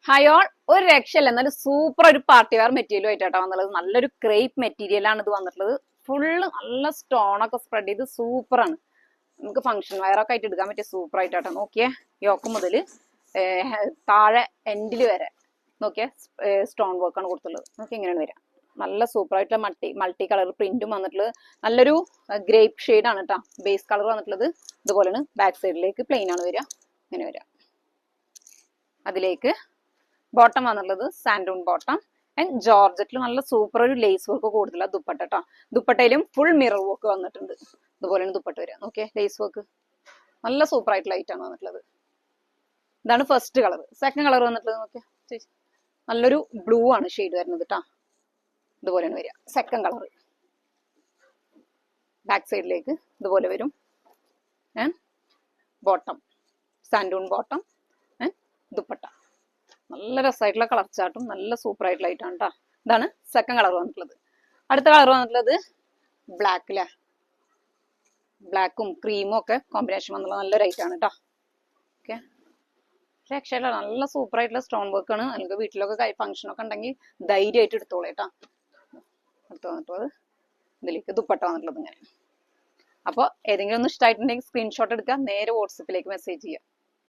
Hi all, ഒരു രക്ഷയില്ല. എന്നാലും സൂപ്പർ ഒരു പാർട്ടി വെയർ മെറ്റീരിയൽ ആയിട്ടാണ് വന്നുള്ളത്. നല്ലൊരു ക്രേപ്പ് മെറ്റീരിയൽ ആണ് ഇത് വന്നിട്ടുള്ളത്. ഫുള്ള് നല്ല സ്റ്റോൺ ഒക്കെ സ്പ്രെഡ് ചെയ്ത് സൂപ്പറാണ്. നമുക്ക് ഫംഗ്ഷൻ വെയർ ഒക്കെ ആയിട്ട് എടുക്കാൻ പറ്റിയ സൂപ്പർ ആയിട്ടാണ്. നോക്കിയേ, യോക്ക് മുതൽ താഴെ എൻഡിൽ വരെ നോക്കിയേ സ്റ്റോൺ വർക്ക് ആണ് കൊടുത്തുള്ളത്. നോക്കി ഇങ്ങനെയാണ് വരിക. നല്ല സൂപ്പർ ആയിട്ടുള്ള മൾട്ടി കളർ പ്രിന്റും വന്നിട്ടുള്ളത്. നല്ലൊരു ഗ്രേപ്പ് ഷെയ്ഡ് ആണ് കേട്ടോ. ബേസ് കളർ വന്നിട്ടുള്ളത് ഇതുപോലെയാണ്. ബാക്ക് സൈഡിലേക്ക് പ്ലെയിൻ ആണ് വരിക. ഇങ്ങനെ വരിക. അതിലേക്ക് ബോട്ടം വന്നുള്ളത് സാൻഡൂൺ ബോട്ടം ആൻഡ് ജോർജറ്റിൽ നല്ല സൂപ്പർ ഒരു ലേസ് വർക്ക് കൂടുതലുള്ള ദുപ്പട്ട കേട്ടോ. ദുപ്പട്ടയിലും ഫുൾ മിറർ വർക്ക് വന്നിട്ടുണ്ട്. ഇതുപോലെയാണ് ദുപ്പട്ട വരിക. നോക്കിയേ, ലേസ് വർക്ക് നല്ല സൂപ്പർ ആയിട്ടുള്ള ലൈറ്റ് ആണ് വന്നിട്ടുള്ളത്. ഇതാണ് ഫസ്റ്റ് കളർ. സെക്കൻഡ് കളർ വന്നിട്ടുള്ളത് നോക്കിയാ ചേച്ചി, നല്ലൊരു ബ്ലൂ ആണ് ഷെയ്ഡ് വരുന്നത് കേട്ടോ. ഇതുപോലെയാണ് വരിക സെക്കൻഡ് കളർ. ബാക്ക് സൈഡിലേക്ക് ഇതുപോലെ വരും. ബോട്ടം സാൻഡൂൺ ബോട്ടം ആൻഡ് ദുപ്പട്ട. നല്ല രസമായിട്ടുള്ള കളർ ചാർട്ടും നല്ല സൂപ്പർ ആയിട്ടുള്ള ലൈറ്റാണ് കേട്ടോ. ഇതാണ് സെക്കൻഡ് കളർ വന്നിട്ടുള്ളത്. അടുത്ത കളർ വന്നിട്ടുള്ളത് ബ്ലാക്കിലെ ബ്ലാക്കും ക്രീമും ഒക്കെ കോമ്പിനേഷൻ വന്നുള്ള നല്ല ലൈറ്റാണ് കേട്ടോ. ഓക്കെ, രക്ഷയില്ല, നല്ല സൂപ്പർ ആയിട്ടുള്ള സ്റ്റോൺ വർക്ക് ആണ്. നിങ്ങൾക്ക് വീട്ടിലൊക്കെ ഫംഗ്ഷനൊക്കെ ഉണ്ടെങ്കിൽ ധൈര്യമായിട്ട് എടുത്തോളൂ കേട്ടോ. അടുത്ത് വന്നിട്ടുള്ളത് ഇതിലേക്ക് ദുപ്പട്ട വന്നിട്ടുള്ളത് ഇങ്ങനെ. അപ്പോൾ ഏതെങ്കിലും ഒന്ന് ഇഷ്ടമായിട്ടുണ്ടെങ്കിൽ സ്ക്രീൻഷോട്ട് എടുക്കുക, നേരെ വാട്സപ്പിലേക്ക് മെസ്സേജ് ചെയ്യുക.